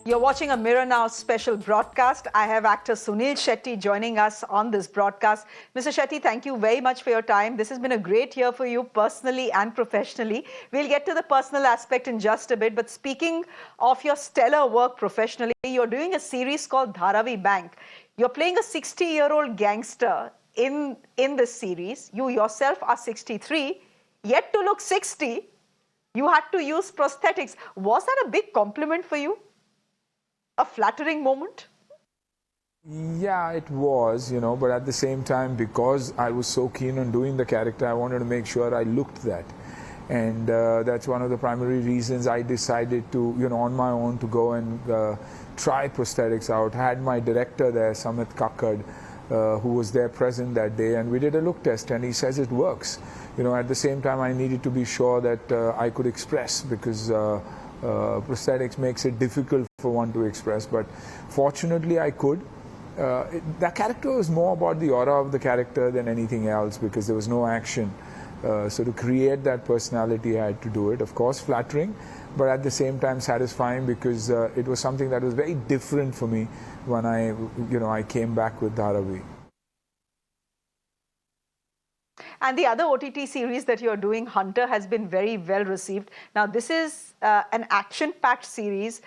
You're watching a Mirror Now special broadcast. I have actor Sunil Shetty joining us on this broadcast. Mr. Shetty, thank you very much for your time. This has been a great year for you personally and professionally. We'll get to the personal aspect in just a bit. But speaking of your stellar work professionally, you're doing a series called Dharavi Bank. You're playing a 60-year-old gangster in this series. You yourself are 63, yet to look 60, you had to use prosthetics. Was that a big compliment for you? A flattering moment? Yeah, it was, but at the same time, because I was so keen on doing the character, I wanted to make sure I looked that. And that's one of the primary reasons I decided to, on my own to go and try prosthetics out. I had my director there, Samit Kakkad, who was there present that day, and we did a look test, and he says it works. At the same time, I needed to be sure that I could express, because prosthetics makes it difficult for one to express, but fortunately I could. That character was more about the aura of the character than anything else, because there was no action. So to create that personality, I had to do it. Of course, flattering, but at the same time satisfying, because it was something that was very different for me when I came back with Dharavi. And the other OTT series that you're doing, Hunter, has been very well received. Now, this is an action-packed series.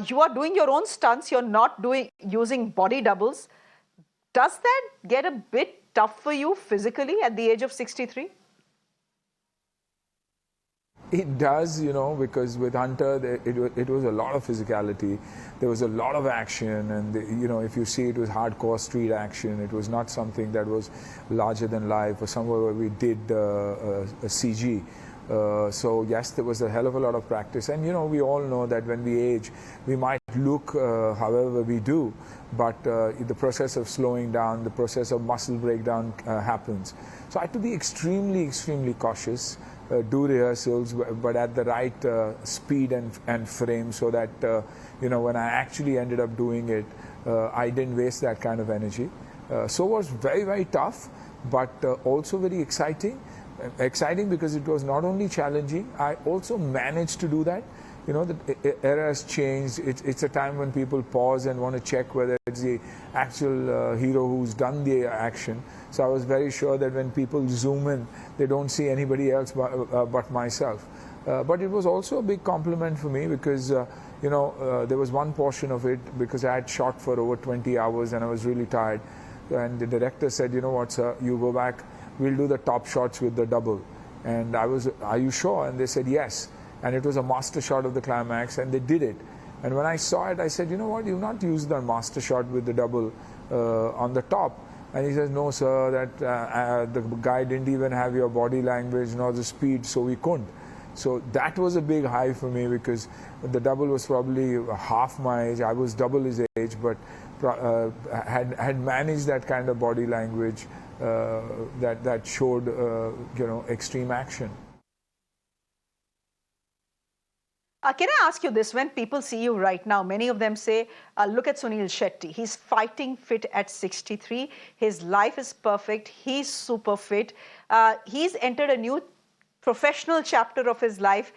You are doing your own stunts. You're not using body doubles. Does that get a bit tough for you physically at the age of 63? It does, because with Hunter, it was a lot of physicality. There was a lot of action, and, if you see, it was hardcore street action. It was not something that was larger than life or somewhere where we did a CG. So, yes, there was a hell of a lot of practice. And, we all know that when we age, we might look however we do, but the process of slowing down, the process of muscle breakdown happens. So I had to be extremely, extremely cautious. Do rehearsals, but at the right speed and frame, so that when I actually ended up doing it, I didn't waste that kind of energy. So it was very, very tough, but also very exciting. Exciting because it was not only challenging, I also managed to do that. The era has changed. It's a time when people pause and want to check whether it's the actual hero who's done the action. So I was very sure that when people zoom in, they don't see anybody else but myself. But it was also a big compliment for me, because there was one portion of it, because I had shot for over 20 hours and I was really tired. And the director said, "You know what, sir, you go back, we'll do the top shots with the double." And I was, "Are you sure?" And they said, "Yes." And it was a master shot of the climax, and they did it. And when I saw it, I said, "You know what, you've not used the master shot with the double on the top." And he says, "No, sir, that the guy didn't even have your body language nor the speed, so we couldn't." So that was a big high for me, because the double was probably half my age. I was double his age, but had managed that kind of body language that showed extreme action. Can I ask you this? When people see you right now, many of them say, look at Suniel Shetty. He's fighting fit at 63. His life is perfect. He's super fit. He's entered a new professional chapter of his life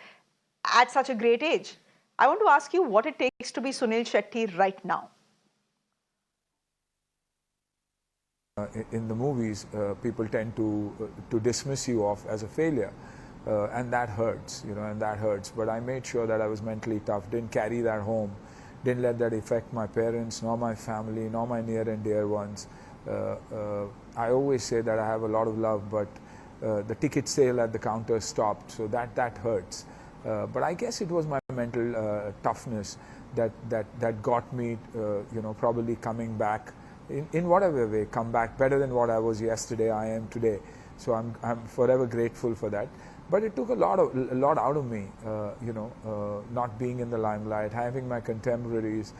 at such a great age. I want to ask you what it takes to be Suniel Shetty right now. In the movies, people tend to dismiss you off as a failure. And that hurts, and that hurts. But I made sure that I was mentally tough, didn't carry that home, didn't let that affect my parents, nor my family, nor my near and dear ones. I always say that I have a lot of love, but the ticket sale at the counter stopped, so that hurts. But I guess it was my mental toughness that got me, probably coming back in whatever way, come back better than what I was yesterday, I am today. So I'm forever grateful for that. But it took a lot out of me, not being in the limelight, having my contemporaries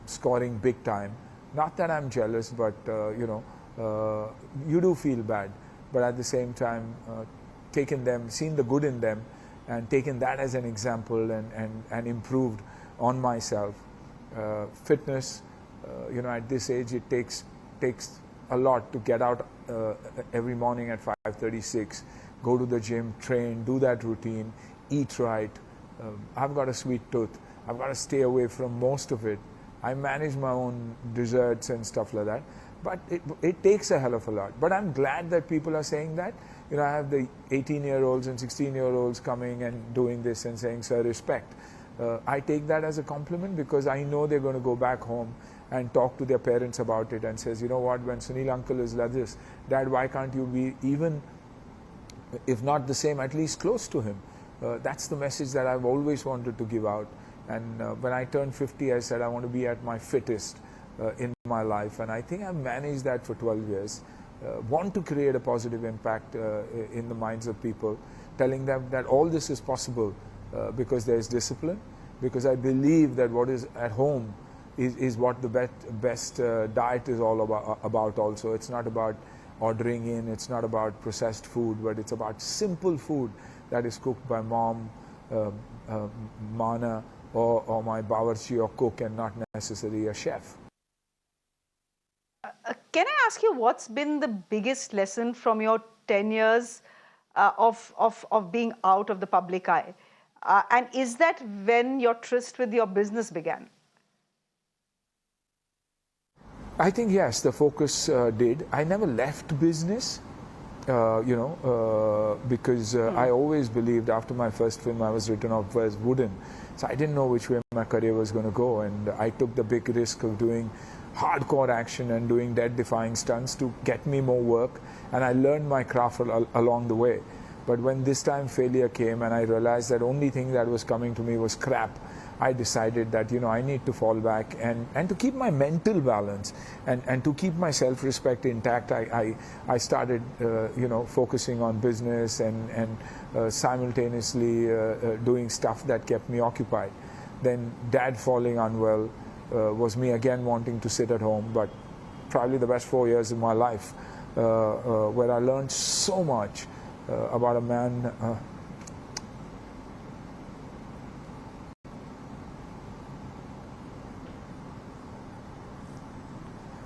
scoring big time. Not that I'm jealous, but you do feel bad. But at the same time, seen the good in them, and taken that as an example, and improved on myself. Fitness, at this age, it takes a lot to get out every morning at 5:36. Go to the gym, train, do that routine, eat right. I've got a sweet tooth. I've got to stay away from most of it. I manage my own desserts and stuff like that, but it takes a hell of a lot. But I'm glad that people are saying that. You know, I have the 18-year-olds and 16-year-olds coming and doing this and saying, sir, respect. I take that as a compliment because I know they're going to go back home and talk to their parents about it and says, you know what, when Sunil uncle is like this, Dad, why can't you be even, if not the same, at least close to him? That's the message that I've always wanted to give out. And when I turned 50, I said I want to be at my fittest in my life. And I think I've managed that for 12 years. Want to create a positive impact in the minds of people, telling them that all this is possible because there is discipline, because I believe that what is at home is what the best diet is all about also. It's not about ordering in, it's not about processed food, but it's about simple food that is cooked by mom, Mana, or my bawarchi or cook, and not necessarily a chef. Can I ask you what's been the biggest lesson from your 10 years of being out of the public eye? And is that when your tryst with your business began? I think yes, the focus did. I never left business, because I always believed after my first film I was written off as wooden. So I didn't know which way my career was going to go, and I took the big risk of doing hardcore action and doing death-defying stunts to get me more work, and I learned my craft along the way. But when this time failure came and I realized that only thing that was coming to me was crap, I decided that, I need to fall back and to keep my mental balance and to keep my self-respect intact. I started, focusing on business and simultaneously doing stuff that kept me occupied. Then Dad falling unwell was me again wanting to sit at home, but probably the best 4 years of my life where I learned so much about a man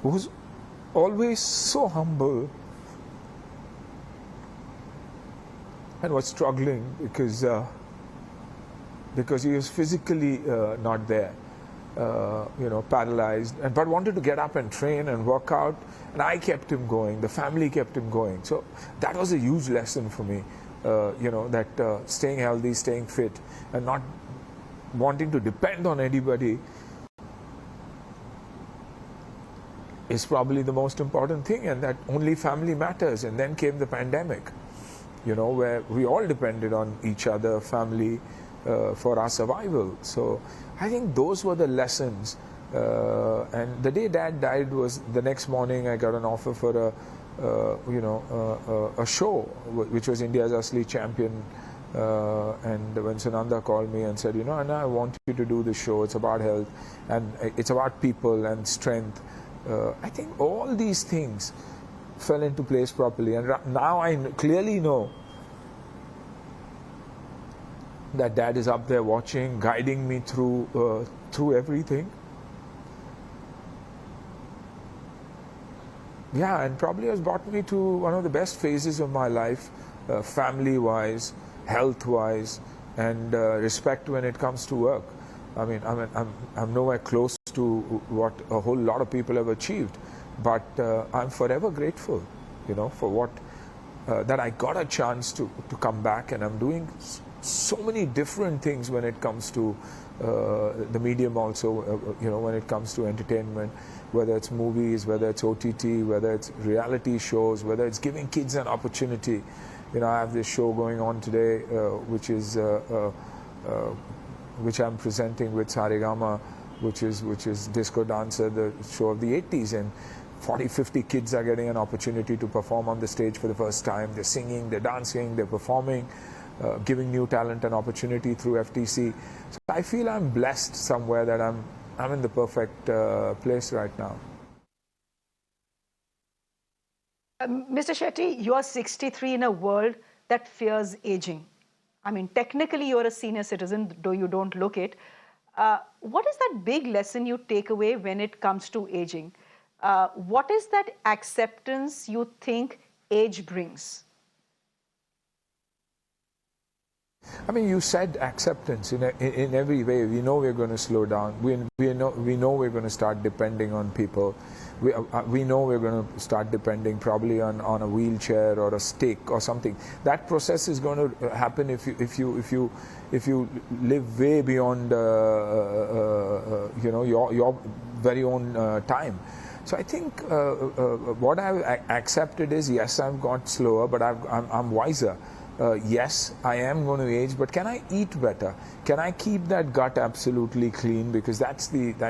who was always so humble and was struggling because he was physically not there, paralyzed, but wanted to get up and train and work out, and I kept him going, the family kept him going. So that was a huge lesson for me, that staying healthy, staying fit, and not wanting to depend on anybody is probably the most important thing, and that only family matters. And then came the pandemic, where we all depended on each other, family, for our survival. So I think those were the lessons. And the day Dad died was the next morning I got an offer for a show, which was India's Asli Champion. And when Sananda called me and said, Anna, I want you to do this show. It's about health and it's about people and strength. I think all these things fell into place properly, and now I clearly know that Dad is up there watching, guiding me through everything. Yeah, and probably has brought me to one of the best phases of my life, family-wise, health-wise, and respect when it comes to work. I'm nowhere close to what a whole lot of people have achieved, but I'm forever grateful, for what that I got a chance to come back, and I'm doing so many different things when it comes to the medium also, when it comes to entertainment, whether it's movies, whether it's OTT, whether it's reality shows, whether it's giving kids an opportunity. I have this show going on today, which I'm presenting with Saregama, which is Disco Dancer, the show of the 80s, and 40-50 kids are getting an opportunity to perform on the stage for the first time. They're singing, they're dancing, they're performing, giving new talent an opportunity through FTC. So I feel I'm blessed somewhere that I'm in the perfect place right now. Mr. Shetty, you are 63 in a world that fears aging. Technically you're a senior citizen, though you don't look it. What is that big lesson you take away when it comes to aging? What is that acceptance you think age brings? I mean, you said acceptance in every way. We know we're going to slow down. We know we're going to start depending on people. We know we're going to start depending probably on a wheelchair or a stick or something. That process is going to happen if you live way beyond your very own time. So I think what I've accepted is, yes, I've got slower, but I'm wiser. Yes, I am going to age, but can I eat better? Can I keep that gut absolutely clean? Because that's the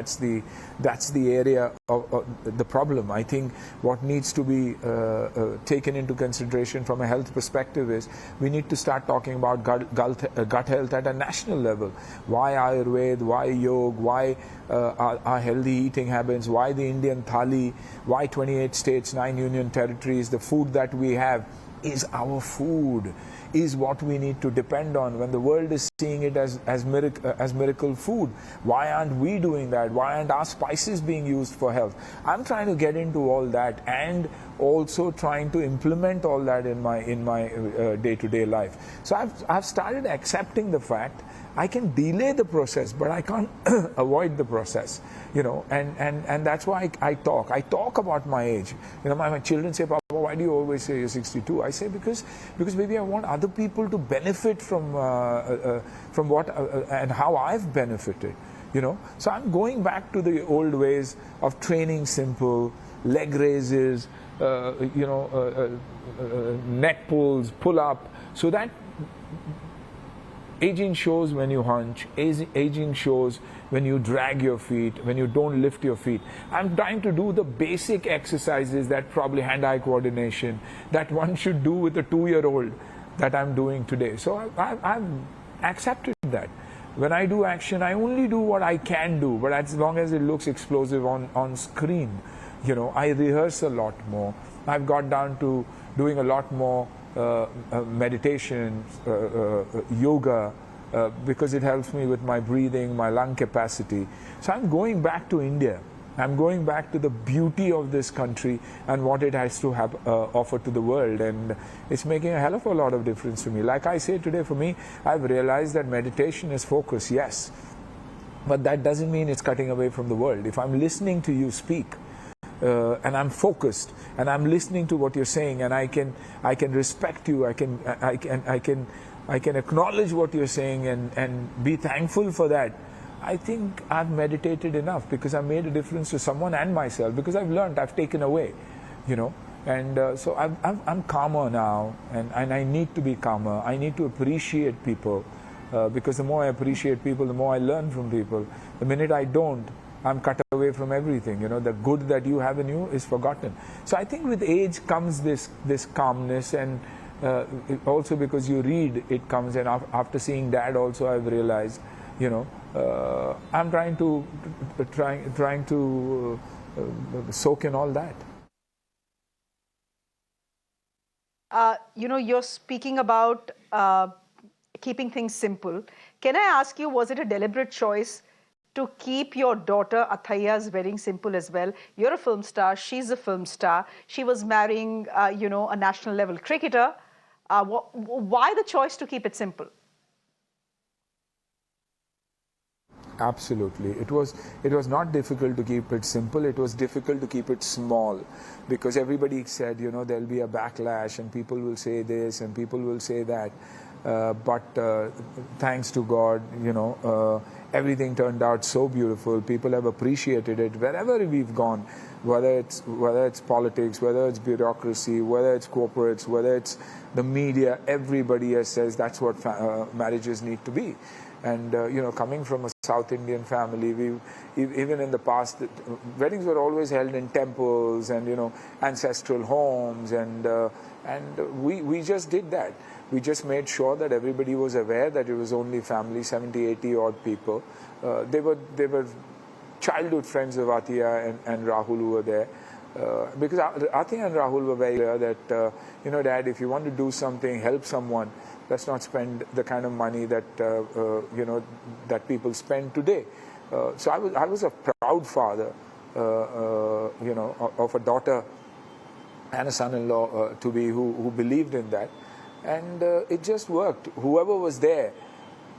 area of the problem. I think what needs to be taken into consideration from a health perspective is we need to start talking about gut health at a national level. Why Ayurveda? Why yoga? Why our healthy eating habits? Why the Indian thali? Why 28 states, 9 union territories? The food that we have is our food, is what we need to depend on when the world is seeing it as miracle food. Why aren't we doing that? Why aren't our spices being used for health? I'm trying to get into all that and also trying to implement all that in my day-to-day life. So I've started accepting the fact I can delay the process, but I can't avoid the process, and that's why I talk about my age. My children say, Papa, why do you always say you're 62? I say, because maybe I want other people to benefit from what and how I've benefited, So I'm going back to the old ways of training simple, leg raises, neck pulls, pull up, so that aging shows when you hunch, aging shows when you drag your feet, when you don't lift your feet. I'm trying to do the basic exercises, that probably hand-eye coordination, that one should do with a 2-year-old, that I'm doing today. So I've accepted that. When I do action, I only do what I can do, but as long as it looks explosive on screen. I rehearse a lot more. I've got down to doing a lot more meditation, yoga, because it helps me with my breathing, my lung capacity. So I'm going back to India. I'm going back to the beauty of this country and what it has to have offer to the world, and it's making a hell of a lot of difference to me. Like I say today, for me, I've realized that meditation is focus, yes, but that doesn't mean it's cutting away from the world. If I'm listening to you speak, and I'm focused, and I'm listening to what you're saying, and I can respect you, I can acknowledge what you're saying and be thankful for that. I think I've meditated enough, because I've made a difference to someone and myself, because I've learned, I've taken away, and so I'm calmer now, and I need to be calmer. I need to appreciate people, because the more I appreciate people, the more I learn from people. The minute I don't, I'm cut away from everything. The good that you have in you is forgotten. So I think with age comes this calmness, and also because you read, it comes. And after seeing Dad, also I've realized, I'm trying to soak in all that. You're speaking about keeping things simple. Can I ask you, was it a deliberate choice to keep your daughter Athiya's wedding simple as well? You're a film star, she's a film star. She was marrying, a national level cricketer. Why the choice to keep it simple? Absolutely. It was not difficult to keep it simple. It was difficult to keep it small, because everybody said, there'll be a backlash and people will say this and people will say that. But thanks to God, everything turned out so beautiful. People have appreciated it wherever we've gone, whether it's politics, whether it's bureaucracy, whether it's corporates, whether it's the media. Everybody says that's what marriages need to be. And coming from a South Indian family, even in the past, weddings were always held in temples and ancestral homes, and we just did that. We just made sure that everybody was aware that it was only family, 70, 80 odd people. They were childhood friends of Athiya and Rahul who were there. Because Athiya and Rahul were very clear that, Dad, if you want to do something, help someone, let's not spend the kind of money that, that people spend today. So I was a proud father, of a daughter and a son-in-law to be who believed in that. and it just worked. Whoever was there,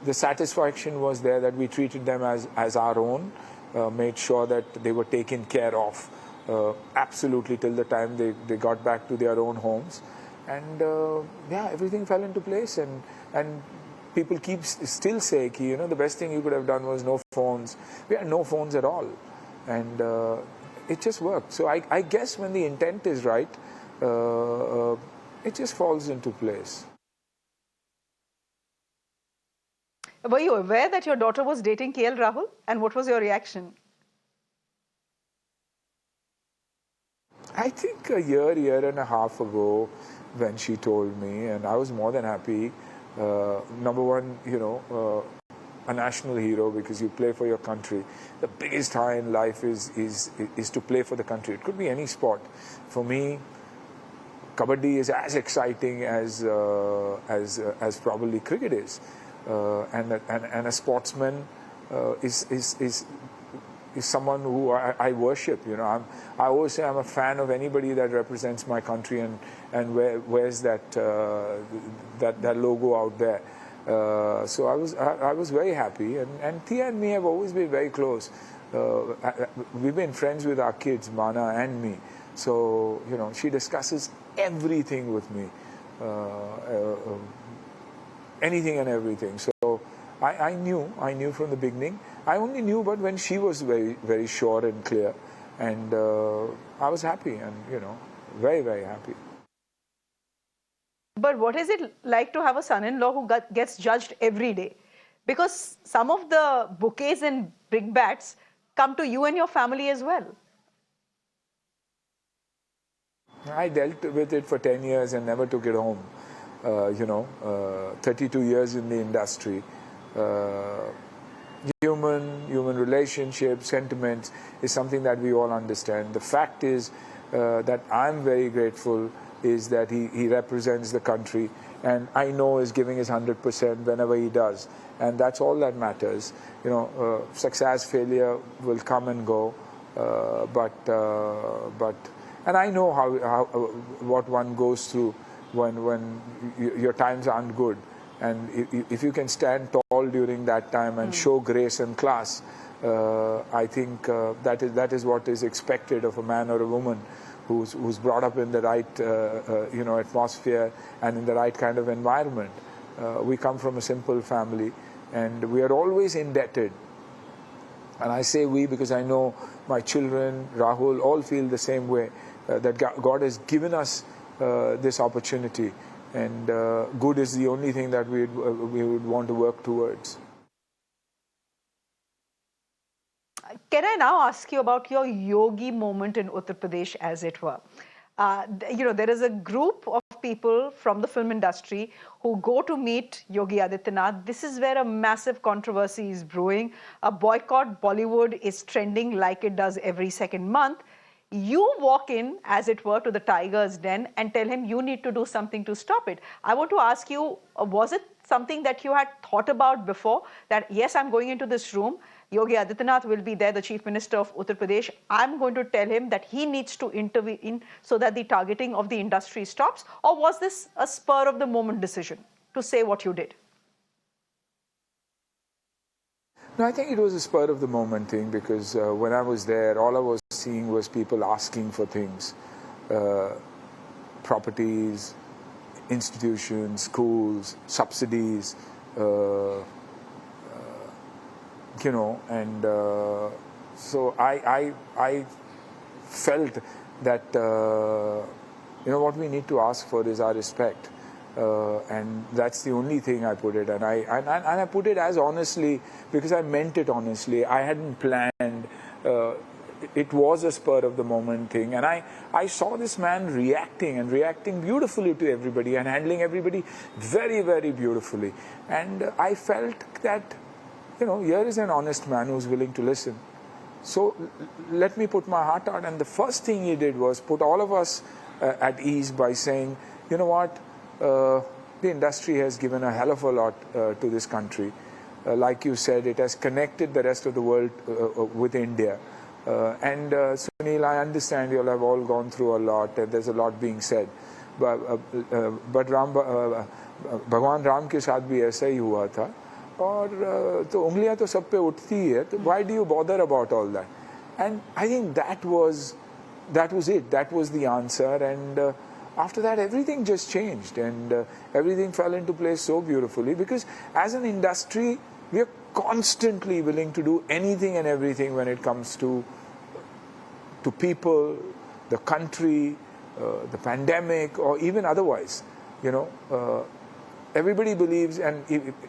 the satisfaction was there that we treated them as our own, made sure that they were taken care of absolutely till the time they got back to their own homes. And yeah, everything fell into place, and people still say, the best thing you could have done was no phones. We had no phones at all, and it just worked. So I guess when the intent is right, it just falls into place. Were you aware that your daughter was dating KL Rahul, and what was your reaction? I think a year and a half ago, when she told me, and I was more than happy. Number one, a national hero, because you play for your country. The biggest high in life is to play for the country. It could be any sport. For me, kabaddi is as exciting as probably cricket is, and a sportsman is someone who I worship. I always say I'm a fan of anybody that represents my country and wears that logo out there. So I was very happy, and Thea and me have always been very close. We've been friends with our kids, Mana and me. So she discusses everything with me, anything and everything. So I knew from the beginning. I only knew, but when she was very, very sure and clear, and I was happy, and very, very happy. But what is it like to have a son-in-law who gets judged every day? Because some of the bouquets and brickbats come to you and your family as well. I dealt with it for 10 years and never took it home. 32 years in the industry. Human relationships, sentiments is something that we all understand. The fact is that I'm very grateful is that he represents the country, and I know is giving his 100% whenever he does, and that's all that matters. Success, failure will come and go, but and I know how what one goes through when your times aren't good. And if you can stand tall during that time and show grace and class, I think that is what is expected of a man or a woman who's brought up in the right atmosphere and in the right kind of environment. We come from a simple family, and we are always indebted. And I say we because I know my children, Rahul, all feel the same way, that God has given us this opportunity. And good is the only thing that we would want to work towards. Can I now ask you about your Yogi moment in Uttar Pradesh, as it were? There is a group of people from the film industry who go to meet Yogi Adityanath. This is where a massive controversy is brewing. A boycott Bollywood is trending like it does every second month. You walk in, as it were, to the tiger's den and tell him you need to do something to stop it. I want to ask you, was it something that you had thought about before, that yes, I'm going into this room, Yogi Adityanath will be there, the Chief Minister of Uttar Pradesh, I'm going to tell him that he needs to intervene so that the targeting of the industry stops? Or was this a spur of the moment decision to say what you did? No, I think it was a spur of the moment thing, because when I was there, all I was seeing was people asking for things, properties, institutions, schools, subsidies, and so I felt that what we need to ask for is our respect. And that's the only thing I put it, and I put it as honestly because I meant it honestly. I hadn't planned. It was a spur of the moment thing, and I saw this man reacting beautifully to everybody and handling everybody very, very beautifully, and I felt that here is an honest man who's willing to listen. So let me put my heart out, and the first thing he did was put all of us at ease by saying, you know what. The industry has given a hell of a lot to this country. Like you said, it has connected the rest of the world with India. And Sunil, I understand you all have all gone through a lot, and there's a lot being said. But भगवान राम के साथ भी ऐसा ही हुआ था. और तो उंगलियां तो सब पे उठती ही है. तो why do you bother about all that? And I think that was it. That was the answer. And after that, everything just changed, and everything fell into place so beautifully. Because as an industry, we are constantly willing to do anything and everything when it comes to people, the country, the pandemic, or even otherwise. You know, everybody believes, and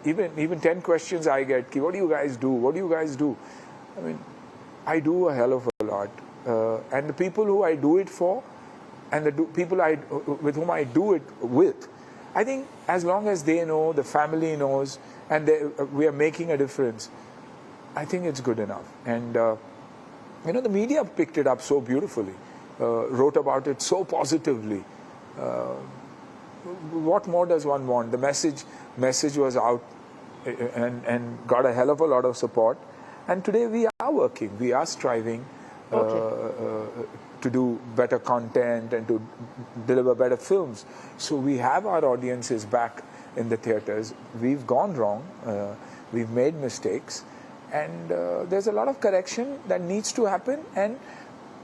even 10 questions I get, what do you guys do? What do you guys do? I mean, I do a hell of a lot. And the people who I do it for, and the people with whom I do it with, I think as long as they know, the family knows, and we are making a difference, I think it's good enough. And you know, the media picked it up so beautifully, wrote about it so positively. What more does one want? The message was out and got a hell of a lot of support. And today we are working, we are striving to do better content and to deliver better films. So we have our audiences back in the theatres. We've gone wrong, we've made mistakes, and there's a lot of correction that needs to happen, and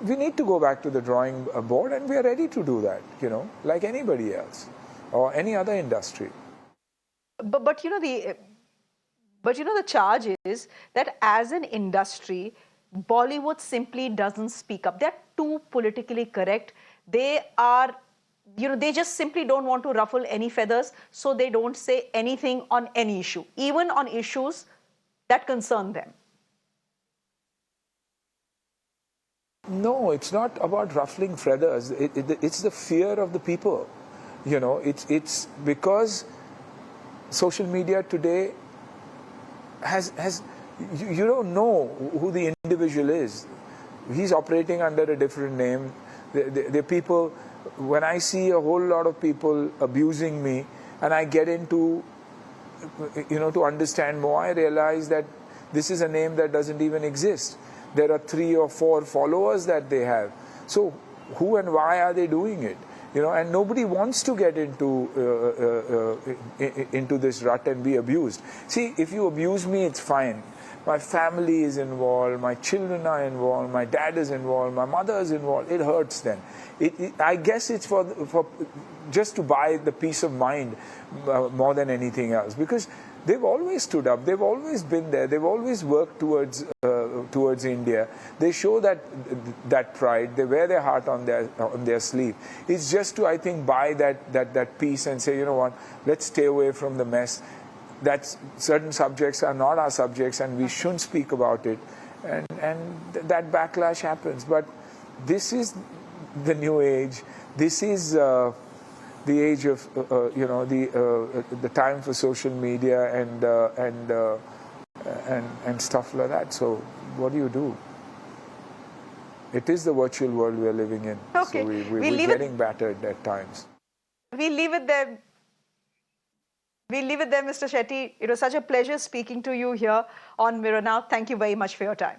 we need to go back to the drawing board, and we are ready to do that, you know, like anybody else or any other industry. But you know, the charge is that as an industry, Bollywood simply doesn't speak up. They're too politically correct. They are, you know, they just simply don't want to ruffle any feathers, so they don't say anything on any issue, even on issues that concern them. No, it's not about ruffling feathers. It's the fear of the people. You know, it's because social media today has you don't know who the individual is. He's operating under a different name. The people, when I see a whole lot of people abusing me, and I get into, you know, to understand more, I realize that this is a name that doesn't even exist. There are 3 or 4 followers that they have. So who and why are they doing it? You know, and nobody wants to get into this rut and be abused. See, if you abuse me, it's fine. My family is involved, my children are involved, my dad is involved, my mother is involved. It hurts then. I guess it's for just to buy the peace of mind more than anything else, because they've always stood up, they've always been there, they've always worked towards India. They show that pride, they wear their heart on their sleeve. It's just to, I think, buy that peace and say, you know what, let's stay away from the mess. That certain subjects are not our subjects and we shouldn't speak about it, and that backlash happens. But this is the new age. This is the age of you know, the time for social media and stuff like that. So what do? It is the virtual world we are living in. Okay. So we're getting battered at times. We'll leave it there. We'll leave it there, Mr. Shetty. It was such a pleasure speaking to you here on Mirror Now. Thank you very much for your time.